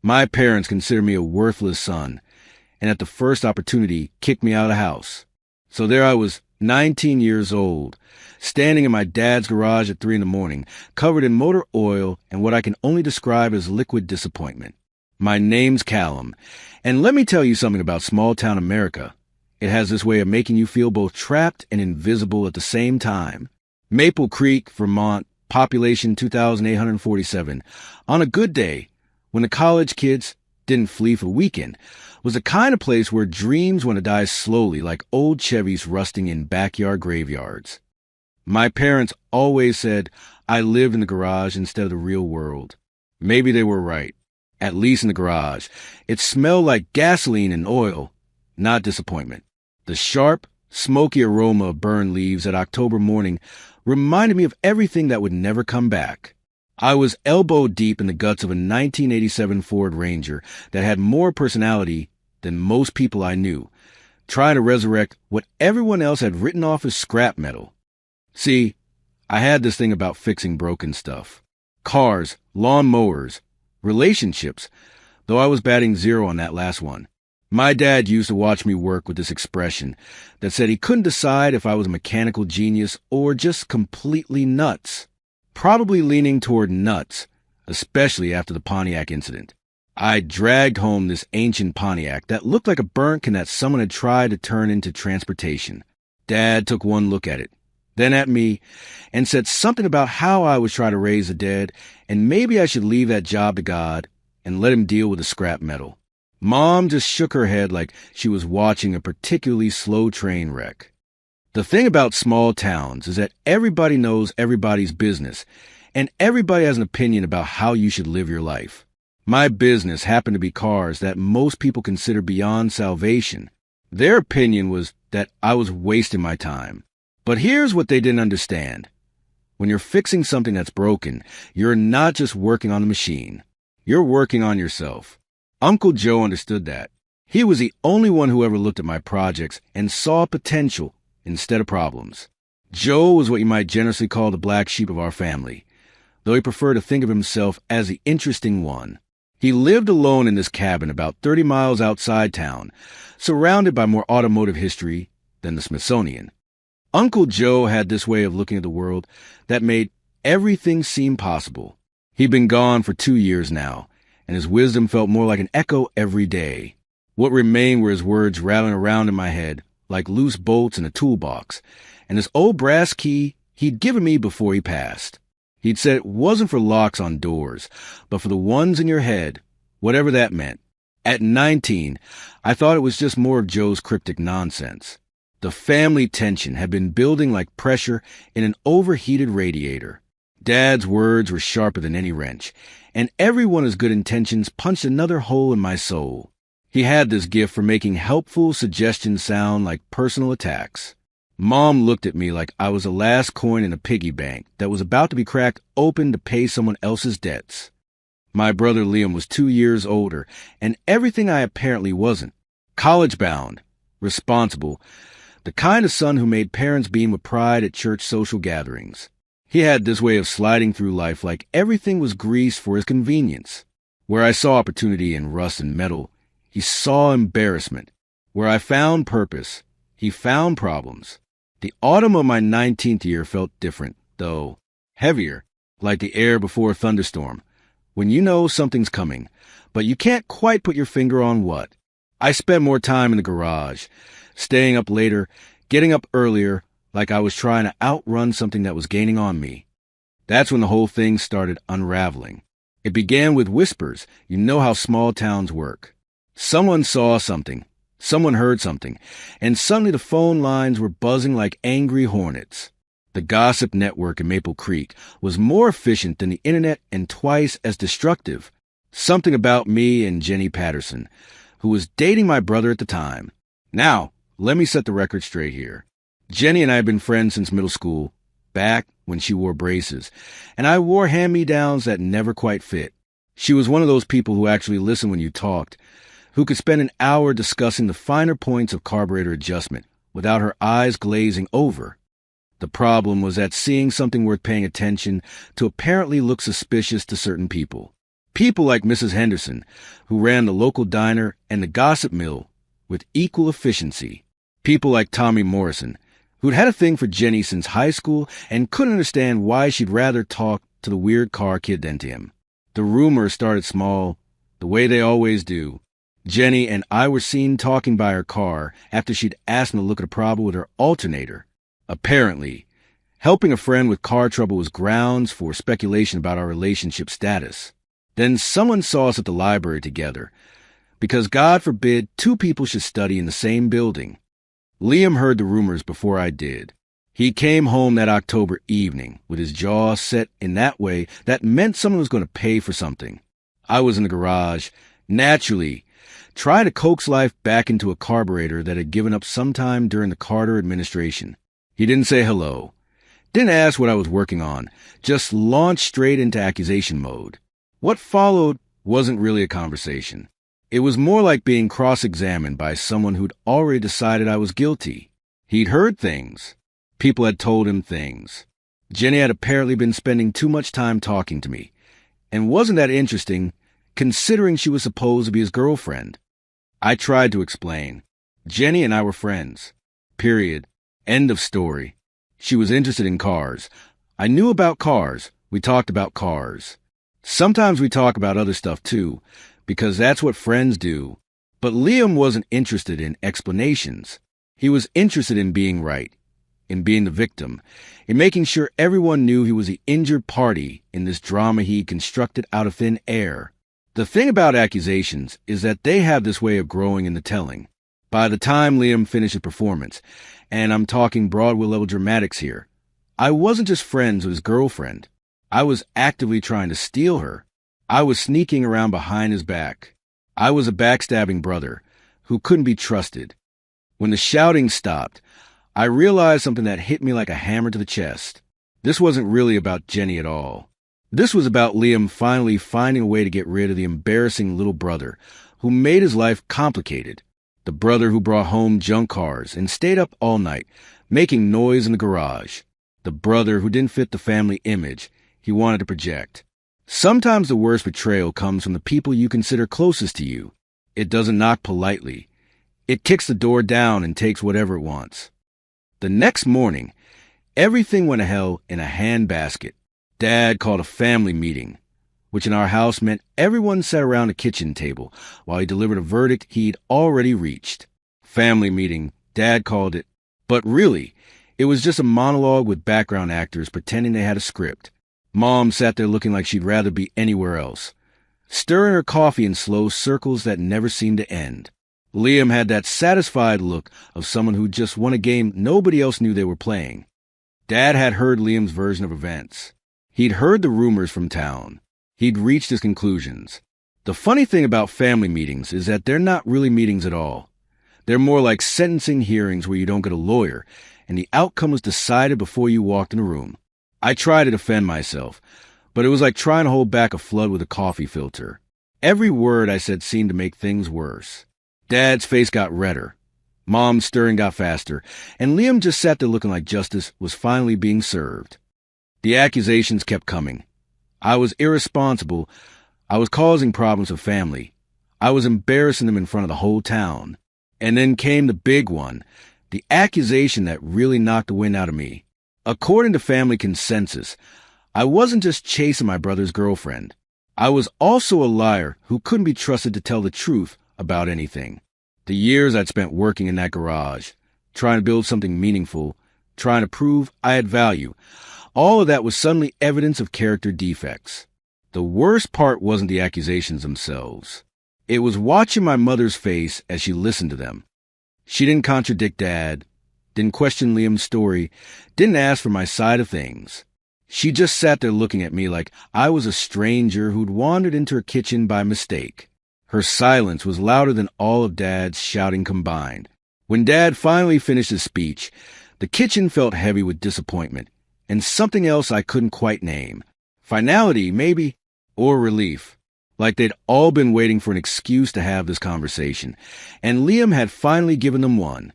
My parents considered me a worthless son, and at the first opportunity, kicked me out of the house. So there I was, 19 years old, standing in my dad's garage at 3 in the morning, covered in motor oil and what I can only describe as liquid disappointment. My name's Callum, and let me tell you something about small-town America. It has this way of making you feel both trapped and invisible at the same time. Maple Creek, Vermont, population 2,847. On a good day, when the college kids didn't flee for the weekend, was the kind of place where dreams want to die slowly like old Chevys rusting in backyard graveyards. My parents always said I lived in the garage instead of the real world. Maybe they were right. At least in the garage. It smelled like gasoline and oil, not disappointment. The sharp, smoky aroma of burned leaves that October morning reminded me of everything that would never come back. I was elbow deep in the guts of a 1987 Ford Ranger that had more personality than most people I knew, trying to resurrect what everyone else had written off as scrap metal. See, I had this thing about fixing broken stuff. Cars, lawn mowers, relationships, though I was batting 0 on that last one. My dad used to watch me work with this expression that said he couldn't decide if I was a mechanical genius or just completely nuts. Probably leaning toward nuts, especially after the Pontiac incident. I dragged home this ancient Pontiac that looked like a burnt can that someone had tried to turn into transportation. Dad took one look at it, then at me, and said something about how I was trying to raise the dead, and maybe I should leave that job to God and let him deal with the scrap metal. Mom just shook her head like she was watching a particularly slow train wreck. The thing about small towns is that everybody knows everybody's business, and everybody has an opinion about how you should live your life. My business happened to be cars that most people consider beyond salvation. Their opinion was that I was wasting my time. But here's what they didn't understand. When you're fixing something that's broken, you're not just working on the machine. You're working on yourself. Uncle Joe understood that. He was the only one who ever looked at my projects and saw potential instead of problems. Joe was what you might generously call the black sheep of our family, though he preferred to think of himself as the interesting one. He lived alone in this cabin about 30 miles outside town, surrounded by more automotive history than the Smithsonian. Uncle Joe had this way of looking at the world that made everything seem possible. He'd been gone for 2 years now, and his wisdom felt more like an echo every day. What remained were his words rattling around in my head like loose bolts in a toolbox, and this old brass key he'd given me before he passed. He'd said it wasn't for locks on doors, but for the ones in your head, whatever that meant. At 19, I thought it was just more of Joe's cryptic nonsense. The family tension had been building like pressure in an overheated radiator. Dad's words were sharper than any wrench, and every one of his good intentions punched another hole in my soul. He had this gift for making helpful suggestions sound like personal attacks. Mom looked at me like I was the last coin in a piggy bank that was about to be cracked open to pay someone else's debts. My brother Liam was 2 years older, and everything I apparently wasn't. College-bound, responsible, the kind of son who made parents beam with pride at church social gatherings. He had this way of sliding through life like everything was greased for his convenience. Where I saw opportunity in rust and metal, he saw embarrassment. Where I found purpose, he found problems. The autumn of my 19th year felt different, though heavier, like the air before a thunderstorm, when you know something's coming, but you can't quite put your finger on what. I spent more time in the garage, staying up later, getting up earlier, like I was trying to outrun something that was gaining on me. That's when the whole thing started unraveling. It began with whispers. You know how small towns work. Someone saw something. Someone heard something, and suddenly the phone lines were buzzing like angry hornets. The gossip network in Maple Creek was more efficient than the internet and twice as destructive. Something about me and Jenny Patterson, who was dating my brother at the time. Now, let me set the record straight here. Jenny and I had been friends since middle school, back when she wore braces, and I wore hand-me-downs that never quite fit. She was one of those people who actually listened when you talked, who could spend an hour discussing the finer points of carburetor adjustment without her eyes glazing over. The problem was that seeing something worth paying attention to apparently looked suspicious to certain people. People like Mrs. Henderson, who ran the local diner and the gossip mill with equal efficiency. People like Tommy Morrison, who'd had a thing for Jenny since high school and couldn't understand why she'd rather talk to the weird car kid than to him. The rumors started small, the way they always do. Jenny and I were seen talking by her car after she'd asked him to look at a problem with her alternator. Apparently, helping a friend with car trouble was grounds for speculation about our relationship status. Then someone saw us at the library together, because God forbid two people should study in the same building. Liam heard the rumors before I did. He came home that October evening with his jaw set in that way that meant someone was going to pay for something. I was in the garage, naturally, trying to coax life back into a carburetor that had given up sometime during the Carter administration. He didn't say hello, didn't ask what I was working on, just launched straight into accusation mode. What followed wasn't really a conversation. It was more like being cross-examined by someone who'd already decided I was guilty. He'd heard things. People had told him things. Jenny had apparently been spending too much time talking to me, and wasn't that interesting, considering she was supposed to be his girlfriend. I tried to explain. Jenny and I were friends. Period. End of story. She was interested in cars. I knew about cars. We talked about cars. Sometimes we talk about other stuff too, because that's what friends do. But Liam wasn't interested in explanations. He was interested in being right, in being the victim, in making sure everyone knew he was the injured party in this drama he constructed out of thin air. The thing about accusations is that they have this way of growing in the telling. By the time Liam finished his performance, and I'm talking Broadway-level dramatics here, I wasn't just friends with his girlfriend. I was actively trying to steal her. I was sneaking around behind his back. I was a backstabbing brother who couldn't be trusted. When the shouting stopped, I realized something that hit me like a hammer to the chest. This wasn't really about Jenny at all. This was about Liam finally finding a way to get rid of the embarrassing little brother who made his life complicated. The brother who brought home junk cars and stayed up all night, making noise in the garage. The brother who didn't fit the family image he wanted to project. Sometimes the worst betrayal comes from the people you consider closest to you. It doesn't knock politely. It kicks the door down and takes whatever it wants. The next morning, everything went to hell in a handbasket. Dad called a family meeting, which in our house meant everyone sat around a kitchen table while he delivered a verdict he'd already reached. Family meeting, Dad called it, but really, it was just a monologue with background actors pretending they had a script. Mom sat there looking like she'd rather be anywhere else, stirring her coffee in slow circles that never seemed to end. Liam had that satisfied look of someone who just won a game nobody else knew they were playing. Dad had heard Liam's version of events. He'd heard the rumors from town. He'd reached his conclusions. The funny thing about family meetings is that they're not really meetings at all. They're more like sentencing hearings where you don't get a lawyer, and the outcome was decided before you walked in the room. I tried to defend myself, but it was like trying to hold back a flood with a coffee filter. Every word I said seemed to make things worse. Dad's face got redder. Mom's stirring got faster, and Liam just sat there looking like justice was finally being served. The accusations kept coming. I was irresponsible. I was causing problems for family. I was embarrassing them in front of the whole town. And then came the big one, the accusation that really knocked the wind out of me. According to family consensus, I wasn't just chasing my brother's girlfriend. I was also a liar who couldn't be trusted to tell the truth about anything. The years I'd spent working in that garage, trying to build something meaningful, trying to prove I had value, all of that was suddenly evidence of character defects. The worst part wasn't the accusations themselves. It was watching my mother's face as she listened to them. She didn't contradict Dad, didn't question Liam's story, didn't ask for my side of things. She just sat there looking at me like I was a stranger who'd wandered into her kitchen by mistake. Her silence was louder than all of Dad's shouting combined. When Dad finally finished his speech, the kitchen felt heavy with disappointment and something else I couldn't quite name. Finality, maybe, or relief. Like they'd all been waiting for an excuse to have this conversation, and Liam had finally given them one.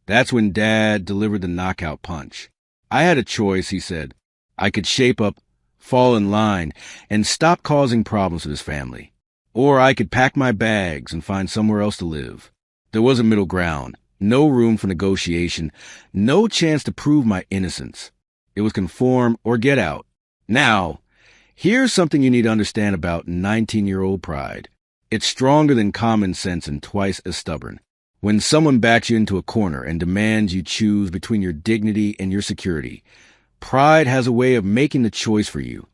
That's when Dad delivered the knockout punch. I had a choice, he said. I could shape up, fall in line, and stop causing problems with his family. Or I could pack my bags and find somewhere else to live. There was a middle ground, no room for negotiation, no chance to prove my innocence. It was conform or get out. Now, here's something you need to understand about 19-year-old pride. It's stronger than common sense and twice as stubborn. When someone backs you into a corner and demands you choose between your dignity and your security, pride has a way of making the choice for you.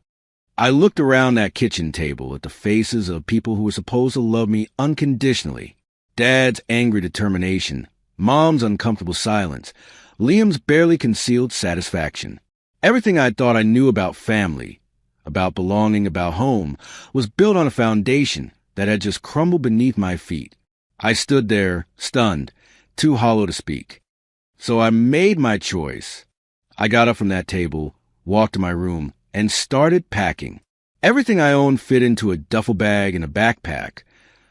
I looked around that kitchen table at the faces of people who were supposed to love me unconditionally. Dad's angry determination, Mom's uncomfortable silence, Liam's barely concealed satisfaction. Everything I thought I knew about family, about belonging, about home, was built on a foundation that had just crumbled beneath my feet. I stood there, stunned, too hollow to speak. So I made my choice. I got up from that table, walked to my room, and started packing. Everything I owned fit into a duffel bag and a backpack,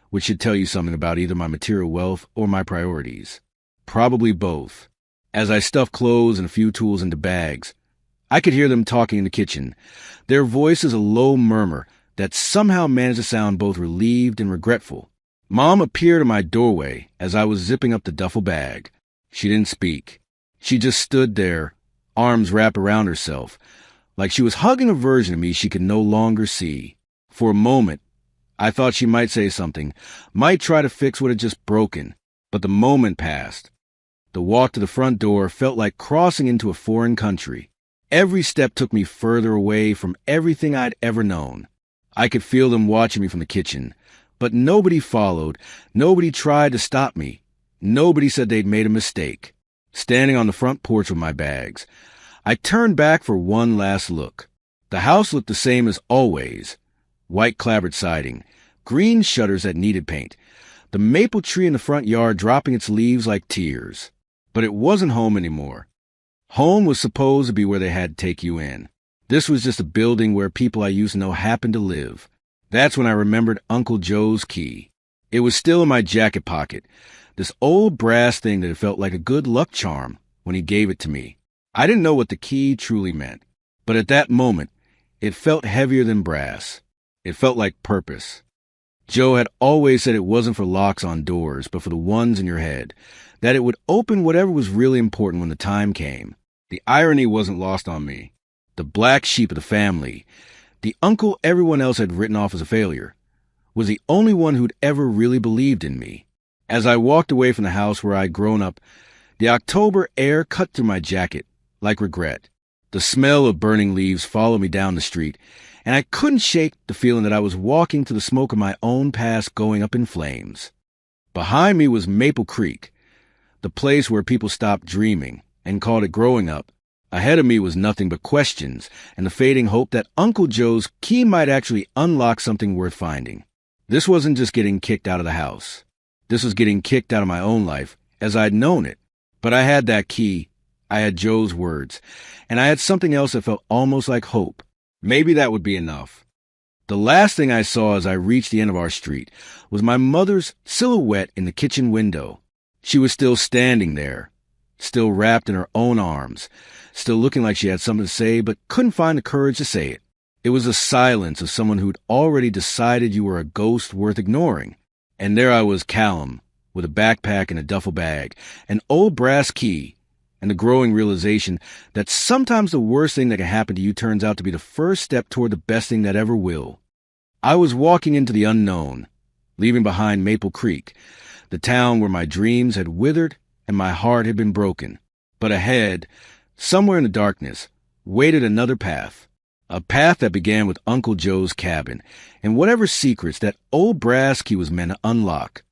which should tell you something about either my material wealth or my priorities. Probably both. As I stuffed clothes and a few tools into bags, I could hear them talking in the kitchen, their voices a low murmur that somehow managed to sound both relieved and regretful. Mom appeared in my doorway as I was zipping up the duffel bag. She didn't speak. She just stood there, arms wrapped around herself, like she was hugging a version of me she could no longer see. For a moment, I thought she might say something, might try to fix what had just broken, but the moment passed. The walk to the front door felt like crossing into a foreign country. Every step took me further away from everything I'd ever known. I could feel them watching me from the kitchen, but nobody followed, nobody tried to stop me. Nobody said they'd made a mistake. Standing on the front porch with my bags, I turned back for one last look. The house looked the same as always. White clapboard siding, green shutters that needed paint, the maple tree in the front yard dropping its leaves like tears. But it wasn't home anymore. Home was supposed to be where they had to take you in. This was just a building where people I used to know happened to live. That's when I remembered Uncle Joe's key. It was still in my jacket pocket, this old brass thing that had felt like a good luck charm when he gave it to me. I didn't know what the key truly meant, but at that moment, it felt heavier than brass. It felt like purpose. Joe had always said it wasn't for locks on doors, but for the ones in your head, that it would open whatever was really important when the time came. The irony wasn't lost on me. The black sheep of the family, the uncle everyone else had written off as a failure, was the only one who'd ever really believed in me. As I walked away from the house where I'd grown up, the October air cut through my jacket like regret. The smell of burning leaves followed me down the street, and I couldn't shake the feeling that I was walking to the smoke of my own past going up in flames. Behind me was Maple Creek, the place where people stopped dreaming and called it growing up. Ahead of me was nothing but questions and the fading hope that Uncle Joe's key might actually unlock something worth finding. This wasn't just getting kicked out of the house. This was getting kicked out of my own life as I'd known it. But I had that key, I had Joe's words, and I had something else that felt almost like hope. Maybe that would be enough. The last thing I saw as I reached the end of our street was my mother's silhouette in the kitchen window. She was still standing there, still wrapped in her own arms, still looking like she had something to say but couldn't find the courage to say it. It was the silence of someone who'd already decided you were a ghost worth ignoring. And there I was, Callum, with a backpack and a duffel bag, an old brass key, and the growing realization that sometimes the worst thing that can happen to you turns out to be the first step toward the best thing that ever will. I was walking into the unknown, leaving behind Maple Creek, the town where my dreams had withered and my heart had been broken. But ahead, somewhere in the darkness, waited another path. A path that began with Uncle Joe's cabin and whatever secrets that old brass key was meant to unlock.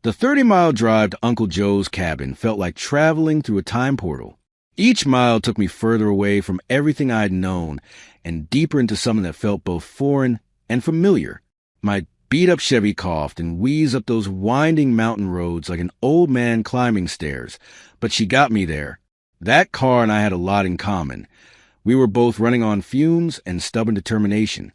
The 30-mile drive to Uncle Joe's cabin felt like traveling through a time portal. Each mile took me further away from everything I'd known and deeper into something that felt both foreign and familiar. My beat-up Chevy coughed and wheezed up those winding mountain roads like an old man climbing stairs, but she got me there. That car and I had a lot in common. We were both running on fumes and stubborn determination.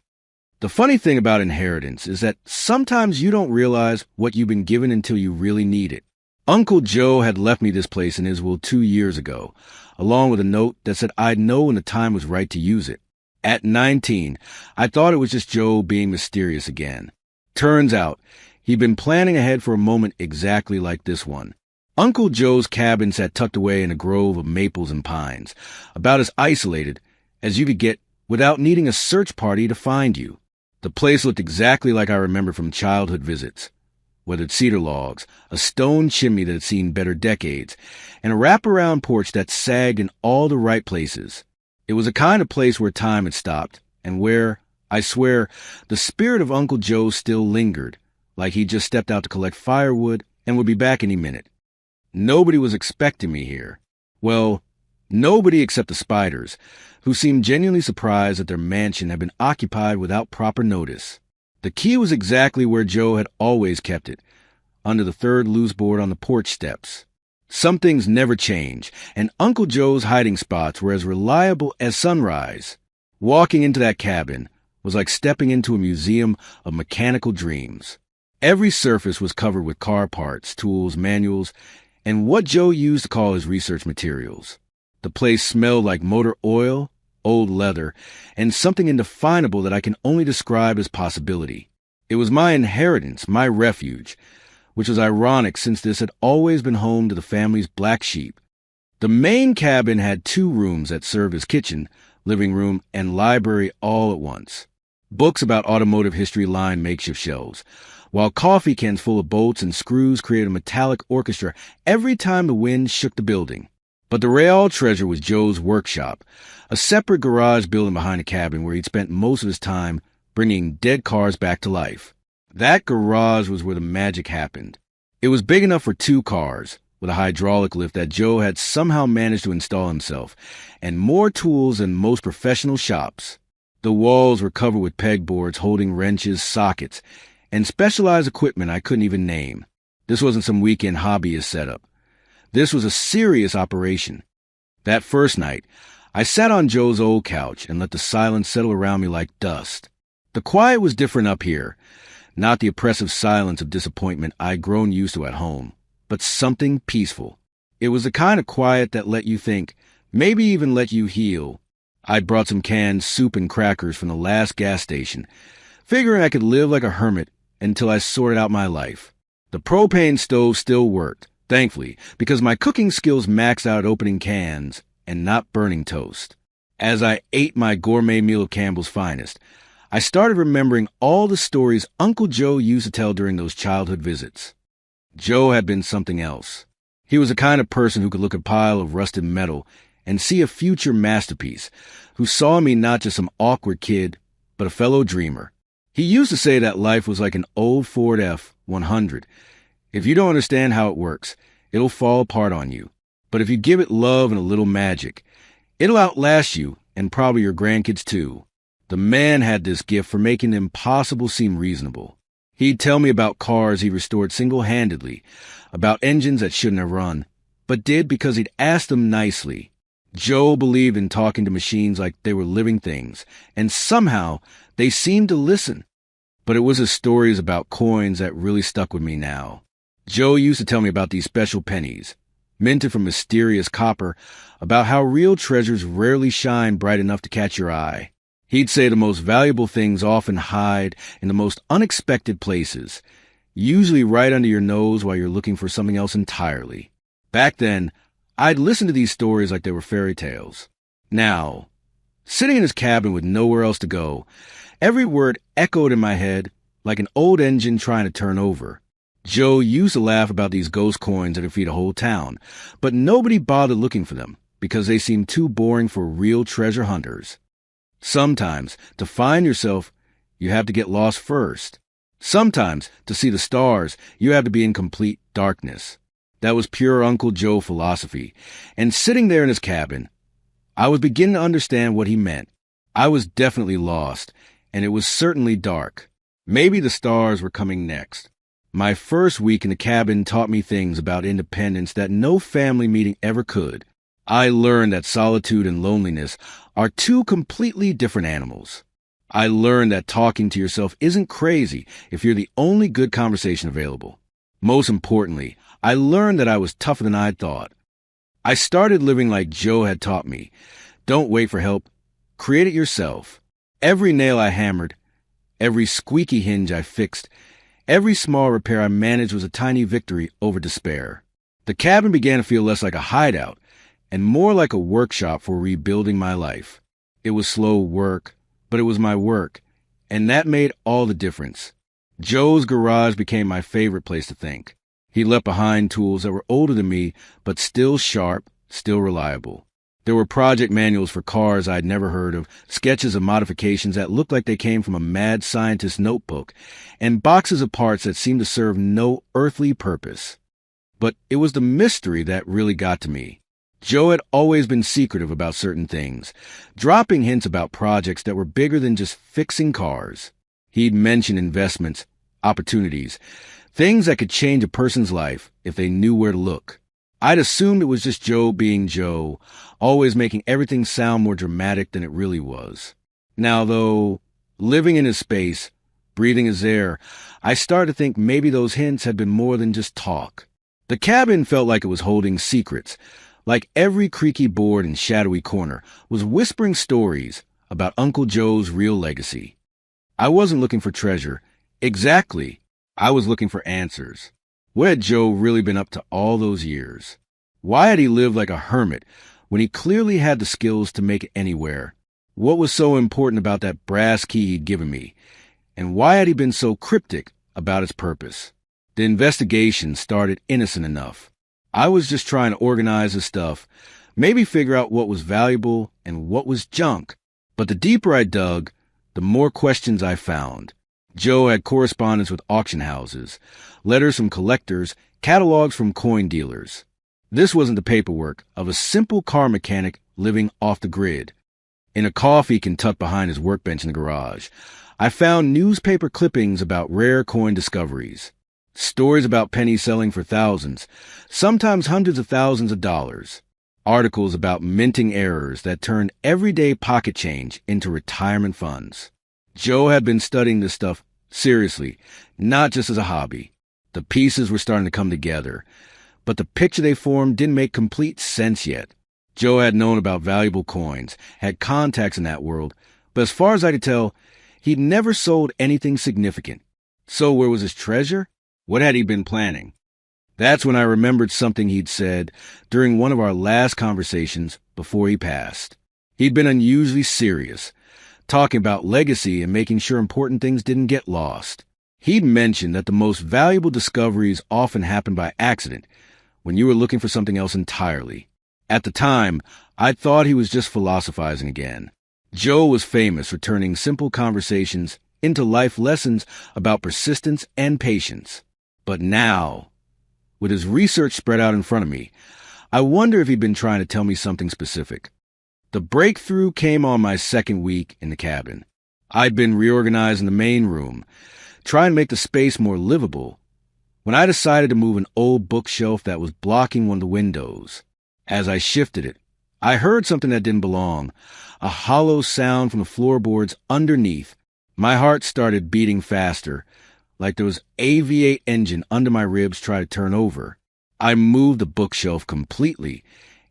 The funny thing about inheritance is that sometimes you don't realize what you've been given until you really need it. Uncle Joe had left me this place in his will 2 years ago, along with a note that said I'd know when the time was right to use it. At 19, I thought it was just Joe being mysterious again. Turns out, he'd been planning ahead for a moment exactly like this one. Uncle Joe's cabin sat tucked away in a grove of maples and pines, about as isolated as you could get without needing a search party to find you. The place looked exactly like I remember from childhood visits. Weathered cedar logs, a stone chimney that had seen better decades, and a wraparound porch that sagged in all the right places. It was a kind of place where time had stopped, and where, I swear, the spirit of Uncle Joe still lingered, like he'd just stepped out to collect firewood and would be back any minute. Nobody was expecting me here. Well, nobody except the spiders, who seemed genuinely surprised that their mansion had been occupied without proper notice. The key was exactly where Joe had always kept it, under the third loose board on the porch steps. Some things never change, and Uncle Joe's hiding spots were as reliable as sunrise. Walking into that cabin was like stepping into a museum of mechanical dreams. Every surface was covered with car parts, tools, manuals, and what Joe used to call his research materials. The place smelled like motor oil, old leather, and something indefinable that I can only describe as possibility. It was my inheritance, my refuge, which was ironic since this had always been home to the family's black sheep. The main cabin had 2 rooms that served as kitchen, living room, and library all at once. Books about automotive history lined makeshift shelves, while coffee cans full of bolts and screws created a metallic orchestra every time the wind shook the building. But the real treasure was Joe's workshop, a separate garage building behind the cabin where he'd spent most of his time bringing dead cars back to life. That garage was where the magic happened. It was big enough for 2 cars, with a hydraulic lift that Joe had somehow managed to install himself, and more tools than most professional shops. The walls were covered with pegboards holding wrenches, sockets, and specialized equipment I couldn't even name. This wasn't some weekend hobbyist setup. This was a serious operation. That first night, I sat on Joe's old couch and let the silence settle around me like dust. The quiet was different up here, not the oppressive silence of disappointment I'd grown used to at home, but something peaceful. It was the kind of quiet that let you think, maybe even let you heal. I'd brought some canned soup and crackers from the last gas station, figuring I could live like a hermit until I sorted out my life. The propane stove still worked, thankfully, because my cooking skills maxed out at opening cans and not burning toast. As I ate my gourmet meal of Campbell's finest, I started remembering all the stories Uncle Joe used to tell during those childhood visits. Joe had been something else. He was the kind of person who could look at a pile of rusted metal and see a future masterpiece, who saw in me not just some awkward kid, but a fellow dreamer. He used to say that life was like an old Ford F-100. If you don't understand how it works, it'll fall apart on you. But if you give it love and a little magic, it'll outlast you and probably your grandkids too. The man had this gift for making the impossible seem reasonable. He'd tell me about cars he restored single-handedly, about engines that shouldn't have run, but did because he'd asked them nicely. Joe believed in talking to machines like they were living things, and somehow they seemed to listen. But it was his stories about coins that really stuck with me now. Joe used to tell me about these special pennies, minted from mysterious copper, about how real treasures rarely shine bright enough to catch your eye. He'd say the most valuable things often hide in the most unexpected places, usually right under your nose while you're looking for something else entirely. Back then, I'd listen to these stories like they were fairy tales. Now, sitting in his cabin with nowhere else to go, every word echoed in my head like an old engine trying to turn over. Joe used to laugh about these ghost coins that would feed a whole town, but nobody bothered looking for them because they seemed too boring for real treasure hunters. Sometimes, to find yourself, you have to get lost first. Sometimes, to see the stars, you have to be in complete darkness. That was pure Uncle Joe philosophy, and sitting there in his cabin, I was beginning to understand what he meant. I was definitely lost, and it was certainly dark. Maybe the stars were coming next. My first week in the cabin taught me things about independence that no family meeting ever could. I learned that solitude and loneliness are 2 completely different animals. I learned that talking to yourself isn't crazy if you're the only good conversation available. Most importantly, I learned that I was tougher than I'd thought. I started living like Joe had taught me. Don't wait for help. Create it yourself. Every nail I hammered, every squeaky hinge I fixed, every small repair I managed was a tiny victory over despair. The cabin began to feel less like a hideout and more like a workshop for rebuilding my life. It was slow work, but it was my work, and that made all the difference. Joe's garage became my favorite place to think. He left behind tools that were older than me, but still sharp, still reliable. There were project manuals for cars I'd never heard of, sketches of modifications that looked like they came from a mad scientist's notebook, and boxes of parts that seemed to serve no earthly purpose. But it was the mystery that really got to me. Joe had always been secretive about certain things, dropping hints about projects that were bigger than just fixing cars. He'd mention investments, opportunities, things that could change a person's life if they knew where to look. I'd assumed it was just Joe being Joe, always making everything sound more dramatic than it really was. Now, though, living in his space, breathing his air, I started to think maybe those hints had been more than just talk. The cabin felt like it was holding secrets, like every creaky board and shadowy corner was whispering stories about Uncle Joe's real legacy. I wasn't looking for treasure. Exactly. I was looking for answers. What had Joe really been up to all those years? Why had he lived like a hermit when he clearly had the skills to make it anywhere? What was so important about that brass key he'd given me? And why had he been so cryptic about its purpose? The investigation started innocent enough. I was just trying to organize the stuff, maybe figure out what was valuable and what was junk. But the deeper I dug, the more questions I found. Joe had correspondence with auction houses, letters from collectors, catalogs from coin dealers. This wasn't the paperwork of a simple car mechanic living off the grid. In a coffee can tucked behind his workbench in the garage, I found newspaper clippings about rare coin discoveries. Stories about pennies selling for thousands, sometimes hundreds of thousands of dollars. Articles about minting errors that turned everyday pocket change into retirement funds. Joe had been studying this stuff seriously, not just as a hobby. The pieces were starting to come together, but the picture they formed didn't make complete sense yet. Joe had known about valuable coins, had contacts in that world, but as far as I could tell, he'd never sold anything significant. So where was his treasure? What had he been planning? That's when I remembered something he'd said during one of our last conversations before he passed. He'd been unusually serious, talking about legacy and making sure important things didn't get lost. He'd mentioned that the most valuable discoveries often happen by accident, when you were looking for something else entirely. At the time, I thought he was just philosophizing again. Joe was famous for turning simple conversations into life lessons about persistence and patience. But now, with his research spread out in front of me, I wonder if he'd been trying to tell me something specific. The breakthrough came on my second week in the cabin. I'd been reorganizing the main room, trying to make the space more livable, when I decided to move an old bookshelf that was blocking one of the windows. As I shifted it, I heard something that didn't belong, a hollow sound from the floorboards underneath. My heart started beating faster, like there was a V8 engine under my ribs trying to turn over. I moved the bookshelf completely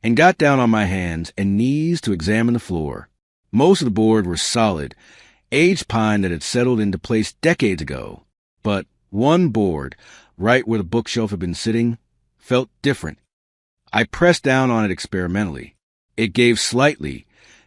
and got down on my hands and knees to examine the floor. Most of the board were solid, aged pine that had settled into place decades ago. But one board, right where the bookshelf had been sitting, felt different. I pressed down on it experimentally. It gave slightly,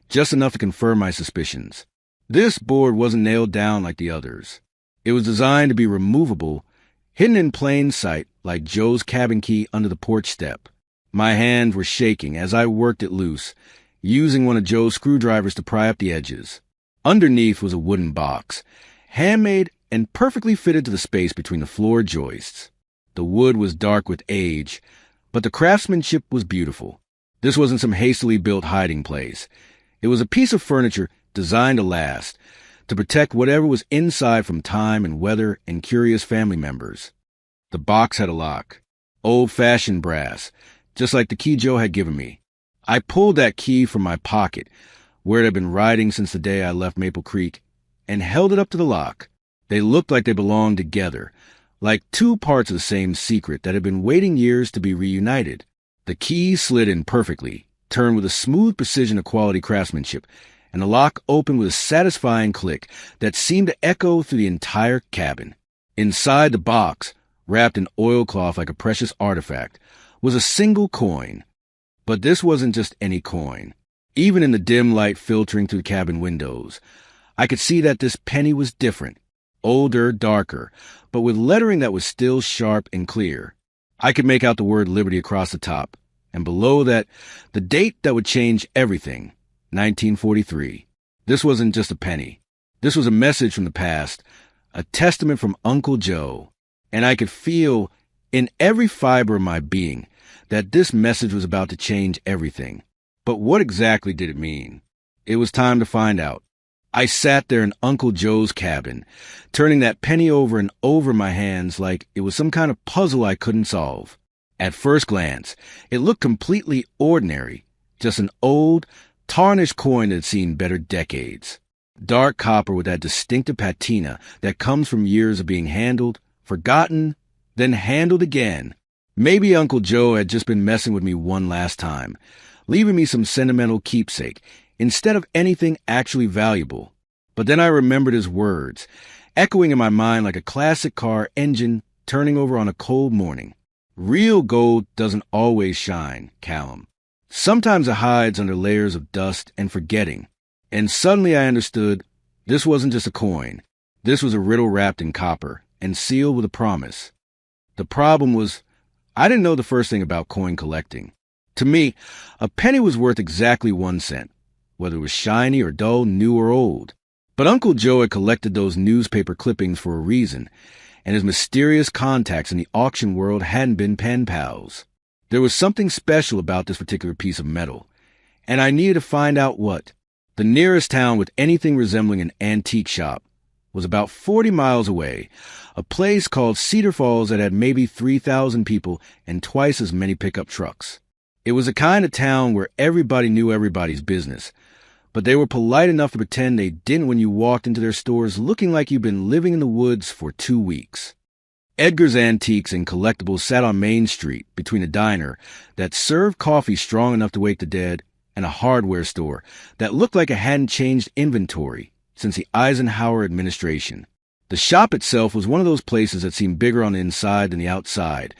just enough to confirm my suspicions. This board wasn't nailed down like the others. It was designed to be removable, hidden in plain sight like Joe's cabin key under the porch step. My hands were shaking as I worked it loose, using one of Joe's screwdrivers to pry up the edges. Underneath was a wooden box, handmade and perfectly fitted to the space between the floor joists. The wood was dark with age, but the craftsmanship was beautiful. This wasn't some hastily built hiding place. It was a piece of furniture designed to last, to protect whatever was inside from time and weather and curious family members. The box had a lock, old-fashioned brass, just like the key Joe had given me. I pulled that key from my pocket, where it had been riding since the day I left Maple Creek, and held it up to the lock. They looked like they belonged together, like two parts of the same secret that had been waiting years to be reunited. The key slid in perfectly, turned with a smooth precision of quality craftsmanship, and the lock opened with a satisfying click that seemed to echo through the entire cabin. Inside the box, wrapped in oilcloth like a precious artifact, was a single coin. But this wasn't just any coin. Even in the dim light filtering through the cabin windows, I could see that this penny was different, older, darker, but with lettering that was still sharp and clear. I could make out the word Liberty across the top, and below that, the date that would change everything, 1943. This wasn't just a penny. This was a message from the past, a testament from Uncle Joe, and I could feel, in every fiber of my being, that this message was about to change everything. But what exactly did it mean? It was time to find out. I sat there in Uncle Joe's cabin, turning that penny over and over in my hands like it was some kind of puzzle I couldn't solve. At first glance, it looked completely ordinary, just an old, tarnished coin that had seen better decades. Dark copper with that distinctive patina that comes from years of being handled, forgotten, then handled again. Maybe Uncle Joe had just been messing with me one last time, leaving me some sentimental keepsake, instead of anything actually valuable. But then I remembered his words, echoing in my mind like a classic car engine turning over on a cold morning. Real gold doesn't always shine, Callum. Sometimes it hides under layers of dust and forgetting. And suddenly I understood this wasn't just a coin. This was a riddle wrapped in copper and sealed with a promise. The problem was, I didn't know the first thing about coin collecting. To me, a penny was worth exactly 1 cent, whether it was shiny or dull, new or old. But Uncle Joe had collected those newspaper clippings for a reason, and his mysterious contacts in the auction world hadn't been pen pals. There was something special about this particular piece of metal, and I needed to find out what. The nearest town with anything resembling an antique shop was about 40 miles away, a place called Cedar Falls that had maybe 3,000 people and twice as many pickup trucks. It was a kind of town where everybody knew everybody's business, but they were polite enough to pretend they didn't when you walked into their stores looking like you'd been living in the woods for 2 weeks. Edgar's Antiques and Collectibles sat on Main Street between a diner that served coffee strong enough to wake the dead and a hardware store that looked like it hadn't changed inventory since the Eisenhower administration. The shop itself was one of those places that seemed bigger on the inside than the outside,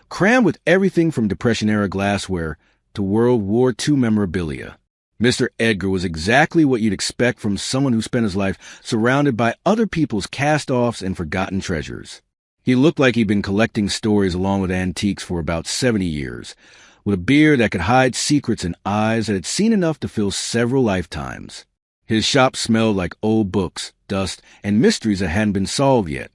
crammed with everything from Depression-era glassware to World War II memorabilia. Mr. Edgar was exactly what you'd expect from someone who spent his life surrounded by other people's cast-offs and forgotten treasures. He looked like he'd been collecting stories along with antiques for about 70 years, with a beard that could hide secrets and eyes that had seen enough to fill several lifetimes. His shop smelled like old books, dust, and mysteries that hadn't been solved yet.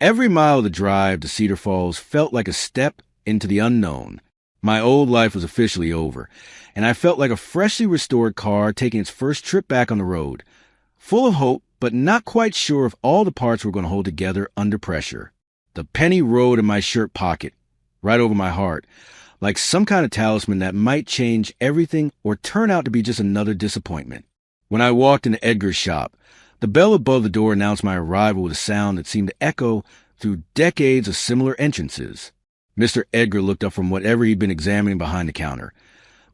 Every mile of the drive to Cedar Falls felt like a step into the unknown. My old life was officially over, and I felt like a freshly restored car taking its first trip back on the road, full of hope, but not quite sure if all the parts were going to hold together under pressure. The penny rode in my shirt pocket, right over my heart, like some kind of talisman that might change everything or turn out to be just another disappointment. When I walked into Edgar's shop, the bell above the door announced my arrival with a sound that seemed to echo through decades of similar entrances. Mr. Edgar looked up from whatever he'd been examining behind the counter,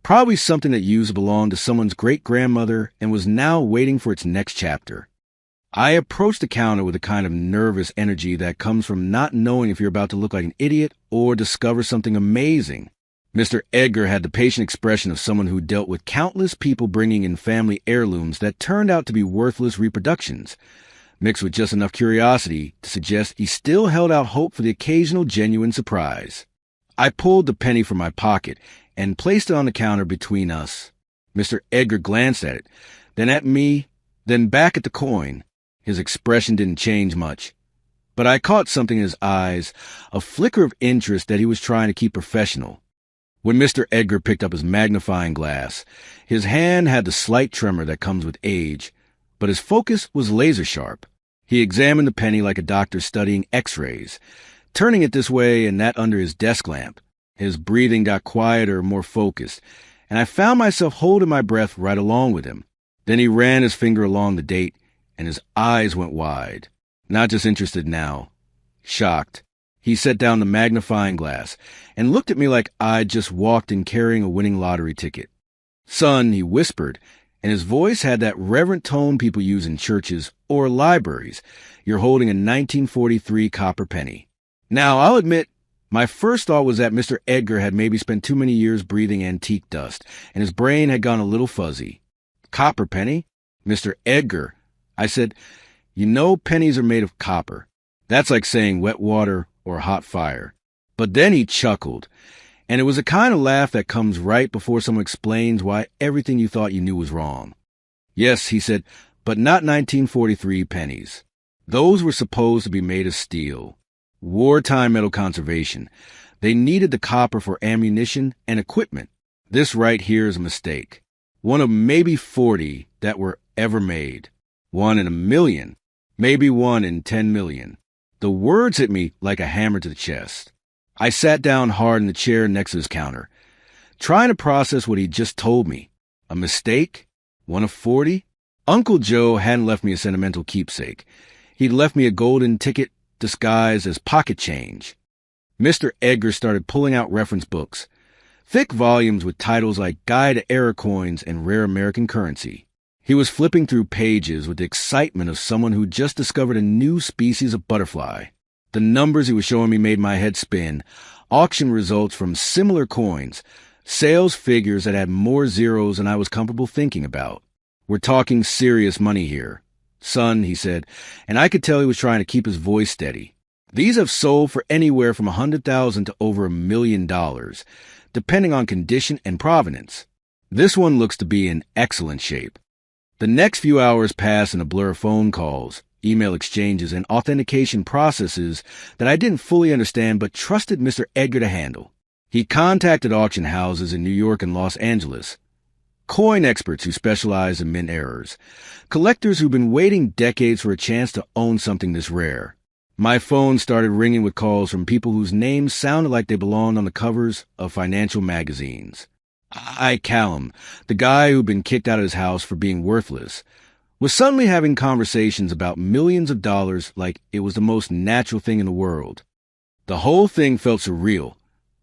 probably something that used to belong to someone's great-grandmother and was now waiting for its next chapter. I approached the counter with a kind of nervous energy that comes from not knowing if you're about to look like an idiot or discover something amazing. Mr. Edgar had the patient expression of someone who dealt with countless people bringing in family heirlooms that turned out to be worthless reproductions, mixed with just enough curiosity to suggest he still held out hope for the occasional genuine surprise. I pulled the penny from my pocket and placed it on the counter between us. Mr. Edgar glanced at it, then at me, then back at the coin. His expression didn't change much, but I caught something in his eyes, a flicker of interest that he was trying to keep professional. When Mr. Edgar picked up his magnifying glass, his hand had the slight tremor that comes with age, but his focus was laser-sharp. He examined the penny like a doctor studying X-rays, turning it this way and that under his desk lamp. His breathing got quieter, more focused, and I found myself holding my breath right along with him. Then he ran his finger along the date, and his eyes went wide. Not just interested now, shocked. He set down the magnifying glass and looked at me like I'd just walked in carrying a winning lottery ticket. "Son," he whispered, and his voice had that reverent tone people use in churches or libraries. You're holding a 1943 copper penny. Now, I'll admit, my first thought was that Mr. Edgar had maybe spent too many years breathing antique dust, and his brain had gone a little fuzzy. Copper penny? Mr. Edgar. I said, you know pennies are made of copper. That's like saying wet water or hot fire. But then he chuckled, and it was a kind of laugh that comes right before someone explains why everything you thought you knew was wrong. Yes, he said, but not 1943 pennies. Those were supposed to be made of steel. Wartime metal conservation. They needed the copper for ammunition and equipment. This right here is a mistake. One of maybe 40 that were ever made. 1 in 1,000,000. Maybe 1 in 10 million. The words hit me like a hammer to the chest. I sat down hard in the chair next to his counter, trying to process what he'd just told me. A mistake? 1 of 40? Uncle Joe hadn't left me a sentimental keepsake. He'd left me a golden ticket disguised as pocket change. Mr. Edgar started pulling out reference books, thick volumes with titles like Guide to Error Coins and Rare American Currency. He was flipping through pages with the excitement of someone who just discovered a new species of butterfly. The numbers he was showing me made my head spin. Auction results from similar coins, sales figures that had more zeros than I was comfortable thinking about. We're talking serious money here. Son, he said, and I could tell he was trying to keep his voice steady. These have sold for anywhere from $100,000 to over $1 million, depending on condition and provenance. This one looks to be in excellent shape. The next few hours passed in a blur of phone calls, email exchanges, and authentication processes that I didn't fully understand but trusted Mr. Edgar to handle. He contacted auction houses in New York and Los Angeles, coin experts who specialize in mint errors, collectors who've been waiting decades for a chance to own something this rare. My phone started ringing with calls from people whose names sounded like they belonged on the covers of financial magazines. Callum, the guy who'd been kicked out of his house for being worthless, was suddenly having conversations about millions of dollars like it was the most natural thing in the world. The whole thing felt surreal,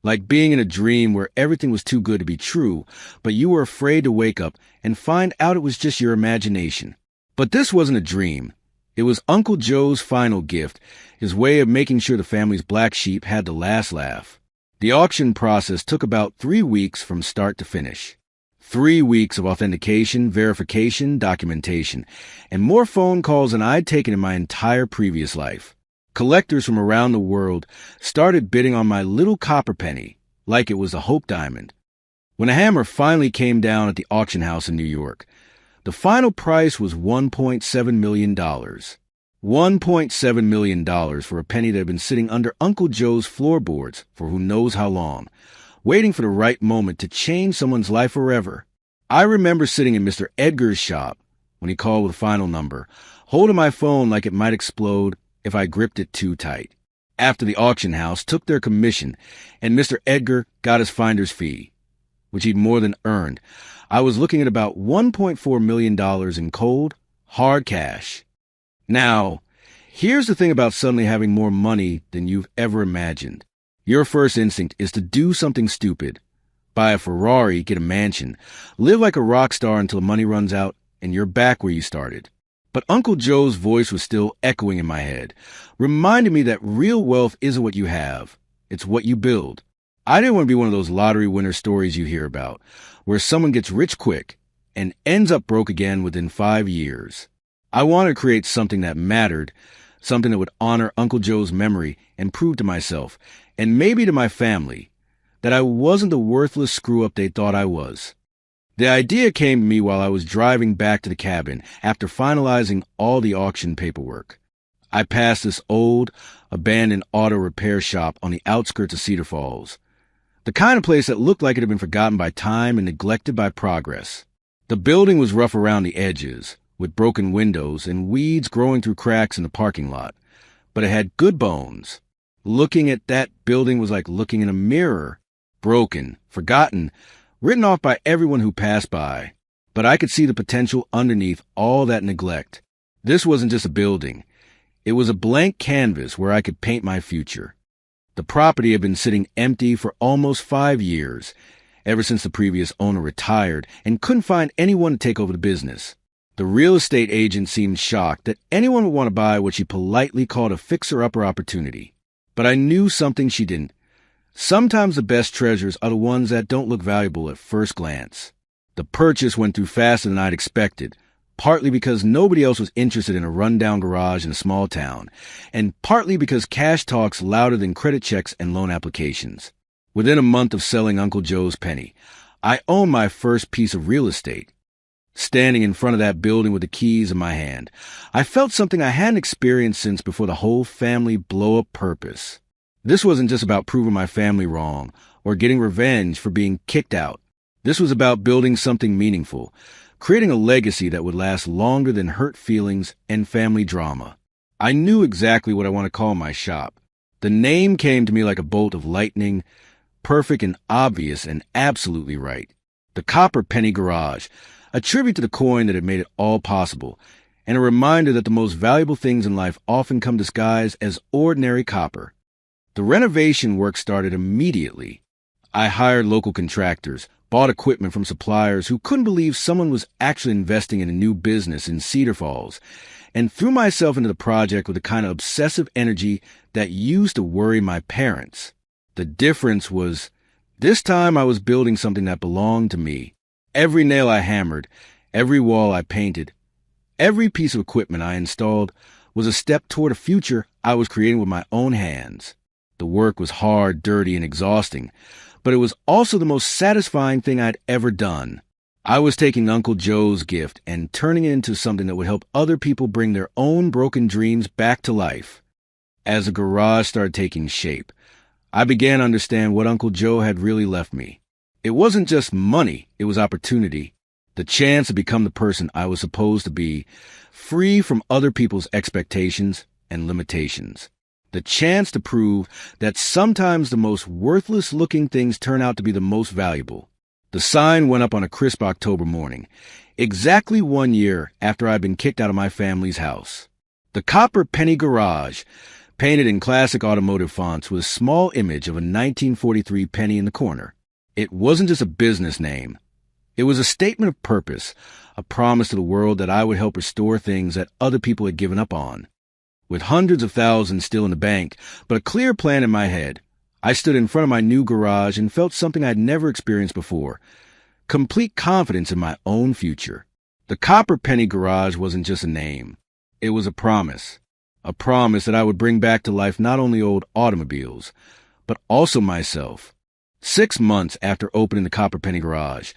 like being in a dream where everything was too good to be true, but you were afraid to wake up and find out it was just your imagination. But this wasn't a dream. It was Uncle Joe's final gift, his way of making sure the family's black sheep had the last laugh. The auction process took about 3 weeks from start to finish. 3 weeks of authentication, verification, documentation, and more phone calls than I'd taken in my entire previous life. Collectors from around the world started bidding on my little copper penny like it was a Hope Diamond. When a hammer finally came down at the auction house in New York, the final price was $1.7 million. $1.7 million for a penny that had been sitting under Uncle Joe's floorboards for who knows how long, waiting for the right moment to change someone's life forever. I remember sitting in Mr. Edgar's shop when he called with the final number, holding my phone like it might explode if I gripped it too tight. After the auction house took their commission and Mr. Edgar got his finder's fee, which he'd more than earned, I was looking at about $1.4 million in cold, hard cash. Now, here's the thing about suddenly having more money than you've ever imagined. Your first instinct is to do something stupid. Buy a Ferrari, get a mansion, live like a rock star until money runs out and you're back where you started. But Uncle Joe's voice was still echoing in my head, reminding me that real wealth isn't what you have, it's what you build. I didn't want to be one of those lottery winner stories you hear about, where someone gets rich quick and ends up broke again within 5 years. I wanted to create something that mattered, something that would honor Uncle Joe's memory and prove to myself, and maybe to my family, that I wasn't the worthless screw-up they thought I was. The idea came to me while I was driving back to the cabin after finalizing all the auction paperwork. I passed this old, abandoned auto repair shop on the outskirts of Cedar Falls, the kind of place that looked like it had been forgotten by time and neglected by progress. The building was rough around the edges, with broken windows and weeds growing through cracks in the parking lot, but it had good bones. Looking at that building was like looking in a mirror, broken, forgotten, written off by everyone who passed by. But I could see the potential underneath all that neglect. This wasn't just a building. It was a blank canvas where I could paint my future. The property had been sitting empty for almost 5 years, ever since the previous owner retired and couldn't find anyone to take over the business. The real estate agent seemed shocked that anyone would want to buy what she politely called a fixer-upper opportunity. But I knew something she didn't. Sometimes the best treasures are the ones that don't look valuable at first glance. The purchase went through faster than I'd expected, partly because nobody else was interested in a rundown garage in a small town, and partly because cash talks louder than credit checks and loan applications. Within a month of selling Uncle Joe's penny, I owned my first piece of real estate. Standing in front of that building with the keys in my hand, I felt something I hadn't experienced since before the whole family blow-up purpose. This wasn't just about proving my family wrong or getting revenge for being kicked out. This was about building something meaningful, creating a legacy that would last longer than hurt feelings and family drama. I knew exactly what I want to call my shop. The name came to me like a bolt of lightning, perfect and obvious and absolutely right. The Copper Penny Garage, a tribute to the coin that had made it all possible, and a reminder that the most valuable things in life often come disguised as ordinary copper. The renovation work started immediately. I hired local contractors, bought equipment from suppliers who couldn't believe someone was actually investing in a new business in Cedar Falls, and threw myself into the project with the kind of obsessive energy that used to worry my parents. The difference was, this time I was building something that belonged to me. Every nail I hammered, every wall I painted, every piece of equipment I installed was a step toward a future I was creating with my own hands. The work was hard, dirty, and exhausting, but it was also the most satisfying thing I'd ever done. I was taking Uncle Joe's gift and turning it into something that would help other people bring their own broken dreams back to life. As the garage started taking shape, I began to understand what Uncle Joe had really left me. It wasn't just money, it was opportunity. The chance to become the person I was supposed to be, free from other people's expectations and limitations. The chance to prove that sometimes the most worthless-looking things turn out to be the most valuable. The sign went up on a crisp October morning, exactly 1 year after I'd been kicked out of my family's house. The Copper Penny Garage, painted in classic automotive fonts with a small image of a 1943 penny in the corner. It wasn't just a business name. It was a statement of purpose, a promise to the world that I would help restore things that other people had given up on. With hundreds of thousands still in the bank, but a clear plan in my head, I stood in front of my new garage and felt something I'd never experienced before, complete confidence in my own future. The Copper Penny Garage wasn't just a name. It was a promise that I would bring back to life not only old automobiles, but also myself. 6 months after opening the Copper Penny Garage,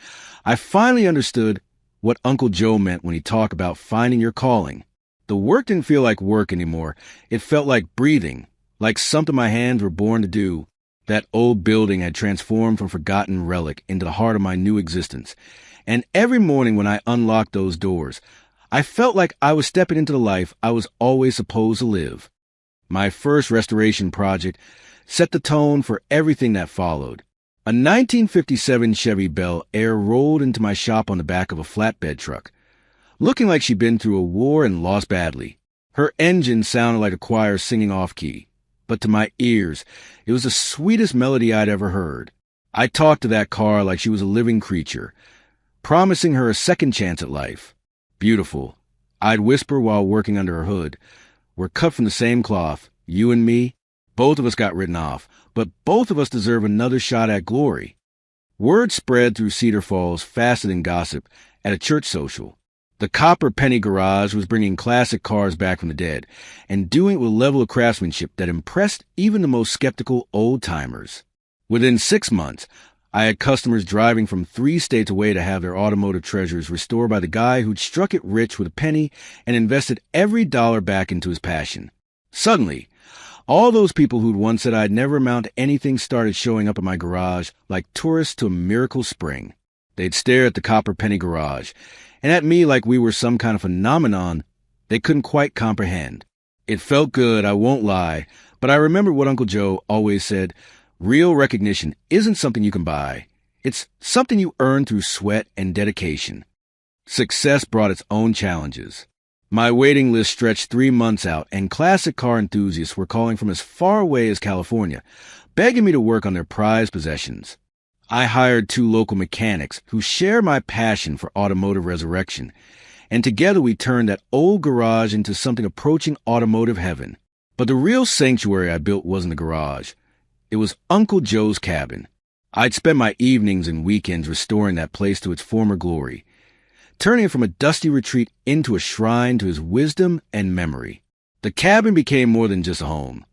I finally understood what Uncle Joe meant when he talked about finding your calling. The work didn't feel like work anymore. It felt like breathing, like something my hands were born to do. That old building had transformed from forgotten relic into the heart of my new existence. And every morning when I unlocked those doors, I felt like I was stepping into the life I was always supposed to live. My first restoration project set the tone for everything that followed. A 1957 Chevy Bel Air rolled into my shop on the back of a flatbed truck, looking like she'd been through a war and lost badly. Her engine sounded like a choir singing off-key, but to my ears, it was the sweetest melody I'd ever heard. I talked to that car like she was a living creature, promising her a second chance at life. Beautiful, I'd whisper while working under her hood. We're cut from the same cloth, you and me. Both of us got written off, but both of us deserve another shot at glory. Word spread through Cedar Falls faster than gossip at a church social. The Copper Penny Garage was bringing classic cars back from the dead and doing it with a level of craftsmanship that impressed even the most skeptical old-timers. Within 6 months, I had customers driving from 3 states away to have their automotive treasures restored by the guy who'd struck it rich with a penny and invested every dollar back into his passion. Suddenly, all those people who'd once said I'd never amount to anything started showing up at my garage like tourists to a miracle spring. They'd stare at the Copper Penny Garage, and at me like we were some kind of phenomenon they couldn't quite comprehend. It felt good, I won't lie, but I remembered what Uncle Joe always said, real recognition isn't something you can buy. It's something you earn through sweat and dedication. Success brought its own challenges. My waiting list stretched 3 months out, and classic car enthusiasts were calling from as far away as California, begging me to work on their prized possessions. I hired 2 local mechanics who share my passion for automotive resurrection, and together we turned that old garage into something approaching automotive heaven. But the real sanctuary I built wasn't the garage. It was Uncle Joe's cabin. I'd spent my evenings and weekends restoring that place to its former glory, turning it from a dusty retreat into a shrine to his wisdom and memory. The cabin became more than just a home.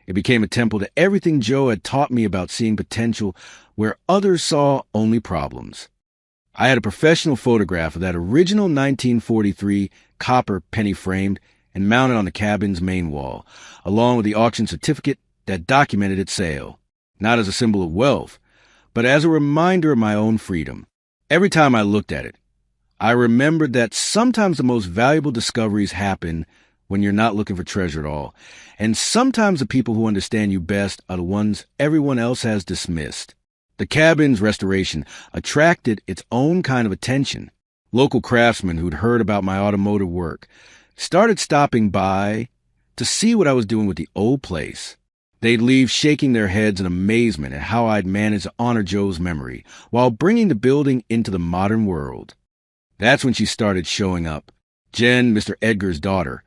It became a temple to everything Joe had taught me about seeing potential where others saw only problems. I had a professional photograph of that original 1943 copper penny framed and mounted on the cabin's main wall, along with the auction certificate that documented its sale, not as a symbol of wealth, but as a reminder of my own freedom. Every time I looked at it, I remembered that sometimes the most valuable discoveries happen when you're not looking for treasure at all, and sometimes the people who understand you best are the ones everyone else has dismissed. The cabin's restoration attracted its own kind of attention. Local craftsmen who'd heard about my automotive work started stopping by to see what I was doing with the old place. They'd leave shaking their heads in amazement at how I'd managed to honor Joe's memory while bringing the building into the modern world. That's when she started showing up. Jen, Mr. Edgar's daughter,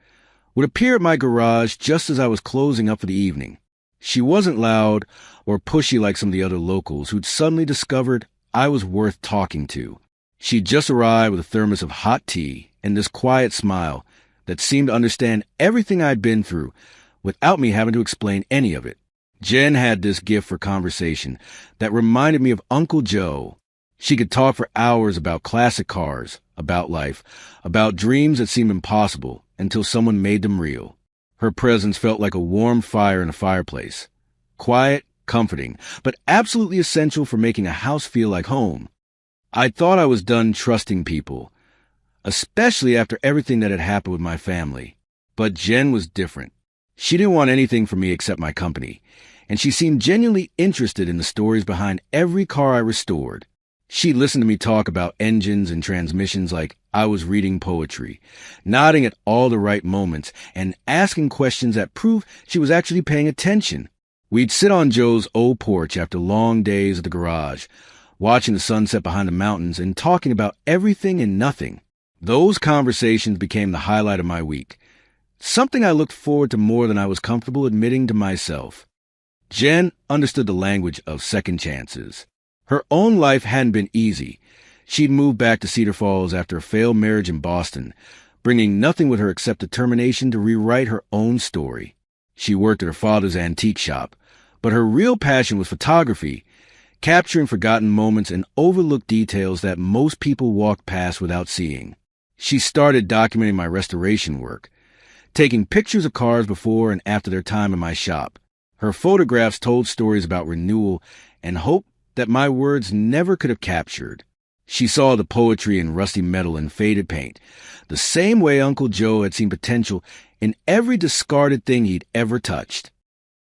would appear at my garage just as I was closing up for the evening. She wasn't loud or pushy like some of the other locals who'd suddenly discovered I was worth talking to. She'd just arrived with a thermos of hot tea and this quiet smile that seemed to understand everything I'd been through without me having to explain any of it. Jen had this gift for conversation that reminded me of Uncle Joe. She could talk for hours about classic cars, about life, about dreams that seemed impossible until someone made them real. Her presence felt like a warm fire in a fireplace. Quiet, comforting, but absolutely essential for making a house feel like home. I thought I was done trusting people, especially after everything that had happened with my family. But Jen was different. She didn't want anything from me except my company, and she seemed genuinely interested in the stories behind every car I restored. She listened to me talk about engines and transmissions like I was reading poetry, nodding at all the right moments and asking questions that proved she was actually paying attention. We'd sit on Joe's old porch after long days at the garage, watching the sunset behind the mountains and talking about everything and nothing. Those conversations became the highlight of my week, something I looked forward to more than I was comfortable admitting to myself. Jen understood the language of second chances. Her own life hadn't been easy. She'd moved back to Cedar Falls after a failed marriage in Boston, bringing nothing with her except determination to rewrite her own story. She worked at her father's antique shop, but her real passion was photography, capturing forgotten moments and overlooked details that most people walked past without seeing. She started documenting my restoration work, taking pictures of cars before and after their time in my shop. Her photographs told stories about renewal and hope that my words never could have captured. She saw the poetry in rusty metal and faded paint, the same way Uncle Joe had seen potential in every discarded thing he'd ever touched.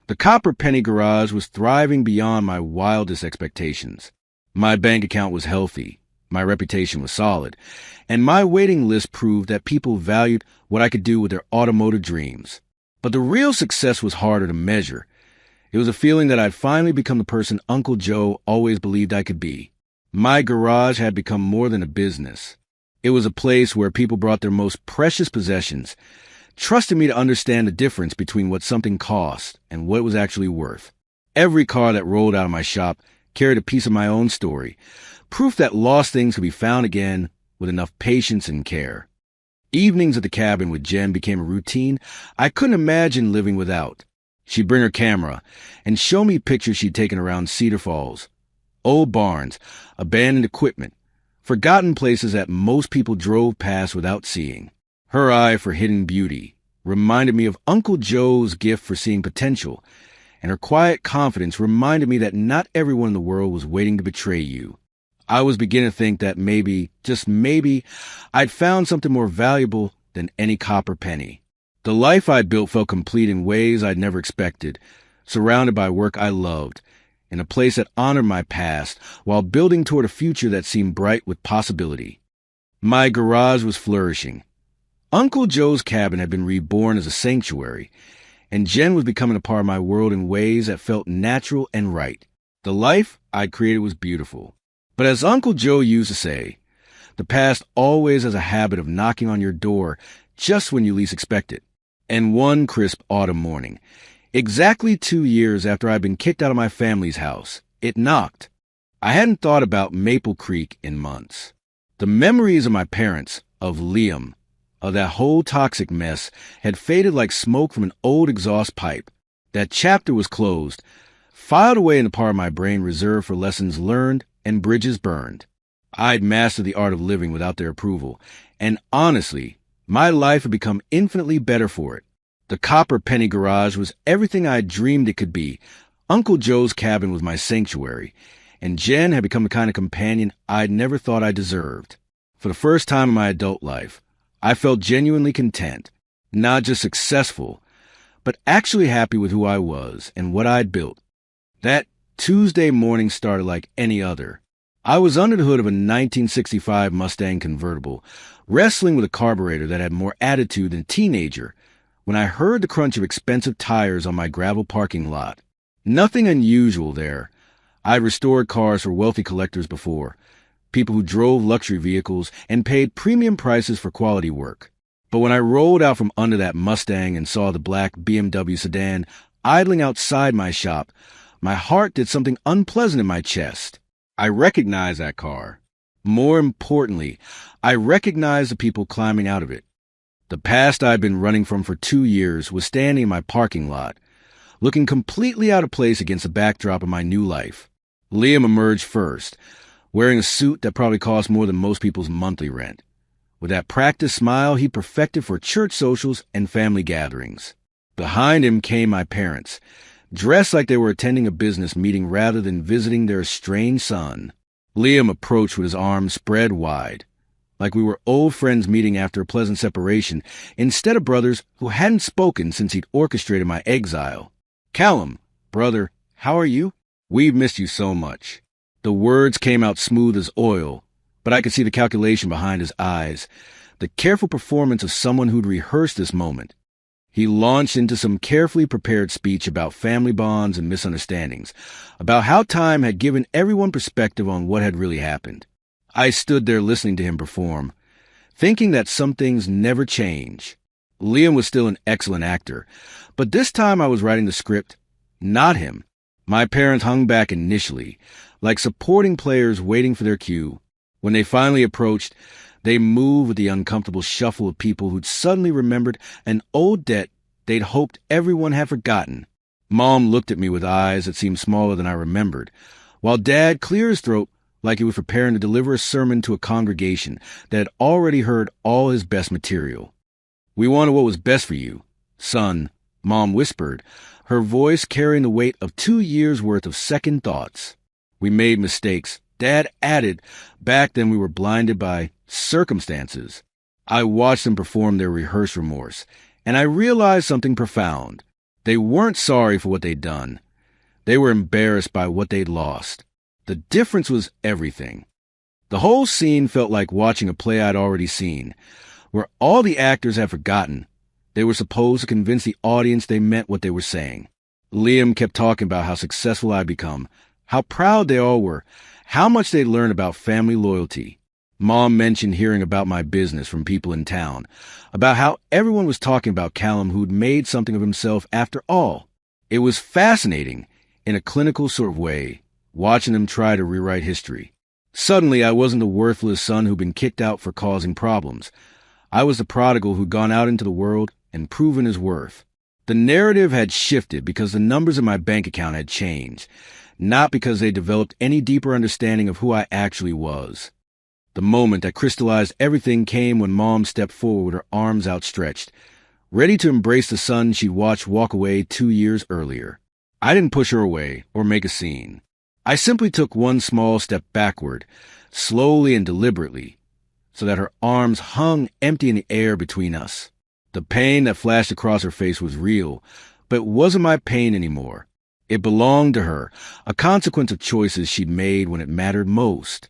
The copper penny garage was thriving beyond my wildest expectations. My bank account was healthy, my reputation was solid, and my waiting list proved that people valued what I could do with their automotive dreams. But the real success was harder to measure. It was a feeling that I'd finally become the person Uncle Joe always believed I could be. My garage had become more than a business. It was a place where people brought their most precious possessions, trusting me to understand the difference between what something cost and what it was actually worth. Every car that rolled out of my shop carried a piece of my own story, proof that lost things could be found again with enough patience and care. Evenings at the cabin with Jen became a routine I couldn't imagine living without. She'd bring her camera and show me pictures she'd taken around Cedar Falls, old barns, abandoned equipment, forgotten places that most people drove past without seeing. Her eye for hidden beauty reminded me of Uncle Joe's gift for seeing potential, and her quiet confidence reminded me that not everyone in the world was waiting to betray you. I was beginning to think that maybe, just maybe, I'd found something more valuable than any copper penny. The life I'd built felt complete in ways I'd never expected, surrounded by work I loved, in a place that honored my past, while building toward a future that seemed bright with possibility. My garage was flourishing. Uncle Joe's cabin had been reborn as a sanctuary, and Jen was becoming a part of my world in ways that felt natural and right. The life I'd created was beautiful. But as Uncle Joe used to say, the past always has a habit of knocking on your door just when you least expect it. And one crisp autumn morning, exactly 2 years after I'd been kicked out of my family's house, it knocked. I hadn't thought about Maple Creek in months. The memories of my parents, of Liam, of that whole toxic mess, had faded like smoke from an old exhaust pipe. That chapter was closed, filed away in the part of my brain reserved for lessons learned and bridges burned. I'd mastered the art of living without their approval, and honestly, my life had become infinitely better for it. The copper penny garage was everything I had dreamed it could be. Uncle Joe's cabin was my sanctuary, and Jen had become the kind of companion I'd never thought I deserved. For the first time in my adult life, I felt genuinely content, not just successful, but actually happy with who I was and what I'd built. That Tuesday morning started like any other. I was under the hood of a 1965 Mustang convertible, wrestling with a carburetor that had more attitude than a teenager, when I heard the crunch of expensive tires on my gravel parking lot. Nothing unusual there. I'd restored cars for wealthy collectors before, people who drove luxury vehicles and paid premium prices for quality work. But when I rolled out from under that Mustang and saw the black BMW sedan idling outside my shop, my heart did something unpleasant in my chest. I recognized that car. More importantly, I recognized the people climbing out of it. The past I'd been running from for 2 years was standing in my parking lot, looking completely out of place against the backdrop of my new life. Liam emerged first, wearing a suit that probably cost more than most people's monthly rent, with that practiced smile he perfected for church socials and family gatherings. Behind him came my parents, dressed like they were attending a business meeting rather than visiting their estranged son. Liam approached with his arms spread wide, like we were old friends meeting after a pleasant separation, instead of brothers who hadn't spoken since he'd orchestrated my exile. "Callum, brother, how are you? We've missed you so much." The words came out smooth as oil, but I could see the calculation behind his eyes, the careful performance of someone who'd rehearsed this moment. He launched into some carefully prepared speech about family bonds and misunderstandings, about how time had given everyone perspective on what had really happened. I stood there listening to him perform, thinking that some things never change. Liam was still an excellent actor, but this time I was writing the script, not him. My parents hung back initially, like supporting players waiting for their cue. When they finally approached, they moved with the uncomfortable shuffle of people who'd suddenly remembered an old debt they'd hoped everyone had forgotten. Mom looked at me with eyes that seemed smaller than I remembered, while Dad cleared his throat like he was preparing to deliver a sermon to a congregation that had already heard all his best material. "We wanted what was best for you, son," Mom whispered, her voice carrying the weight of 2 years' worth of second thoughts. "We made mistakes," Dad added. "Back then we were blinded by circumstances." I watched them perform their rehearsed remorse, and I realized something profound. They weren't sorry for what they'd done. They were embarrassed by what they'd lost. The difference was everything. The whole scene felt like watching a play I'd already seen, where all the actors had forgotten. They were supposed to convince the audience they meant what they were saying. Liam kept talking about how successful I'd become, how proud they all were, how much they'd learned about family loyalty. Mom mentioned hearing about my business from people in town, about how everyone was talking about Callum who'd made something of himself after all. It was fascinating, in a clinical sort of way, watching them try to rewrite history. Suddenly, I wasn't the worthless son who'd been kicked out for causing problems. I was the prodigal who'd gone out into the world and proven his worth. The narrative had shifted because the numbers in my bank account had changed, not because they developed any deeper understanding of who I actually was. The moment that crystallized everything came when Mom stepped forward with her arms outstretched, ready to embrace the son she'd watched walk away 2 years earlier. I didn't push her away or make a scene. I simply took one small step backward, slowly and deliberately, so that her arms hung empty in the air between us. The pain that flashed across her face was real, but it wasn't my pain anymore. It belonged to her, a consequence of choices she'd made when it mattered most.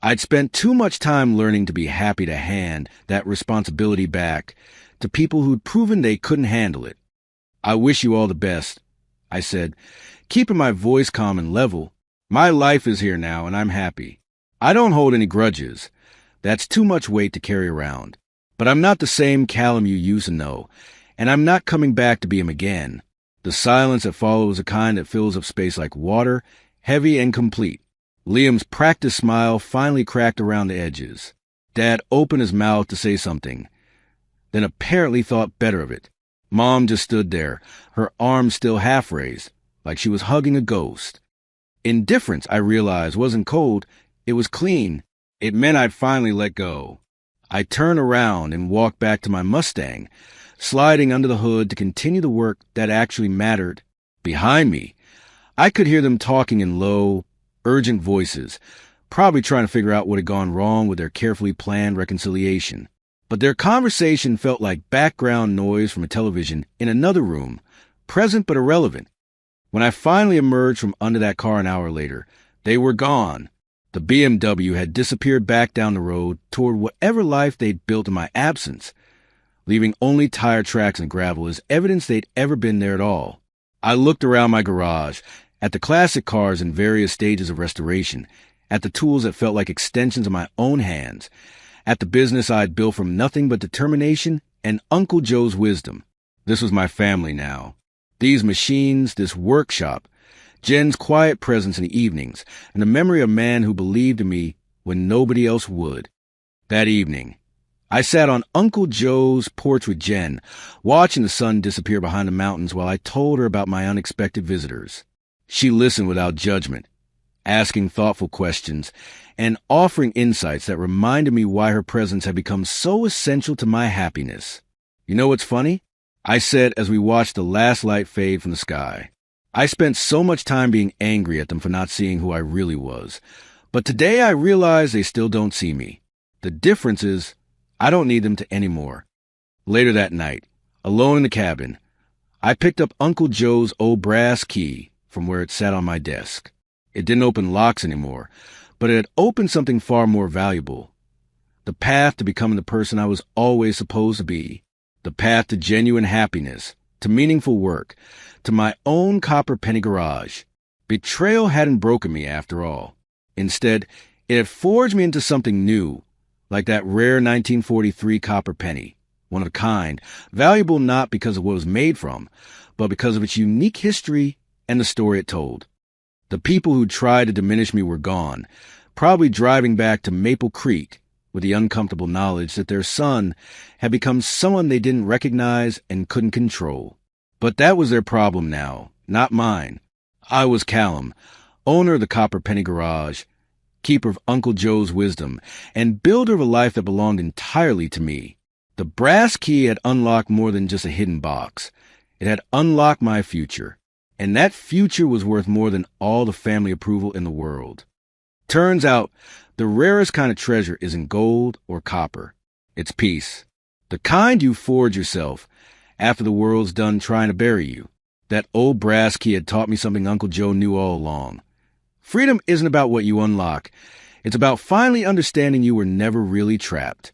I'd spent too much time learning to be happy to hand that responsibility back to people who'd proven they couldn't handle it. "I wish you all the best," I said, keeping my voice calm and level. My life is here now, and I'm happy. I don't hold any grudges. That's too much weight to carry around. But I'm not the same Callum you used to know, and I'm not coming back to be him again. The silence that follows is a kind that fills up space like water, heavy and complete. Liam's practiced smile finally cracked around the edges. Dad opened his mouth to say something, then apparently thought better of it. Mom just stood there, her arms still half raised, like she was hugging a ghost. Indifference, I realized, wasn't cold, it was clean. It meant I'd finally let go. I turned around and walked back to my Mustang, sliding under the hood to continue the work that actually mattered. Behind me, I could hear them talking in low, urgent voices, probably trying to figure out what had gone wrong with their carefully planned reconciliation. But their conversation felt like background noise from a television in another room, present but irrelevant. When I finally emerged from under that car an hour later, they were gone. The BMW had disappeared back down the road toward whatever life they'd built in my absence, leaving only tire tracks and gravel as evidence they'd ever been there at all. I looked around my garage, at the classic cars in various stages of restoration, at the tools that felt like extensions of my own hands, at the business I'd built from nothing but determination and Uncle Joe's wisdom. This was my family now. These machines, this workshop, Jen's quiet presence in the evenings, and the memory of a man who believed in me when nobody else would. That evening, I sat on Uncle Joe's porch with Jen, watching the sun disappear behind the mountains while I told her about my unexpected visitors. She listened without judgment, asking thoughtful questions and offering insights that reminded me why her presence had become so essential to my happiness. You know what's funny? I said as we watched the last light fade from the sky. I spent so much time being angry at them for not seeing who I really was. But today I realize they still don't see me. The difference is, I don't need them to anymore. Later that night, alone in the cabin, I picked up Uncle Joe's old brass key from where it sat on my desk. It didn't open locks anymore, but it had opened something far more valuable. The path to becoming the person I was always supposed to be. The path to genuine happiness, to meaningful work, to my own copper penny garage. Betrayal hadn't broken me after all. Instead, it had forged me into something new, like that rare 1943 copper penny, one of a kind, valuable not because of what it was made from, but because of its unique history and the story it told. The people who tried to diminish me were gone, probably driving back to Maple Creek with the uncomfortable knowledge that their son had become someone they didn't recognize and couldn't control. But that was their problem now, not mine. I was Callum, owner of the Copper Penny Garage, keeper of Uncle Joe's wisdom, and builder of a life that belonged entirely to me. The brass key had unlocked more than just a hidden box. It had unlocked my future. And that future was worth more than all the family approval in the world. Turns out, the rarest kind of treasure isn't gold or copper. It's peace. The kind you forge yourself after the world's done trying to bury you. That old brass key had taught me something Uncle Joe knew all along. Freedom isn't about what you unlock. It's about finally understanding you were never really trapped.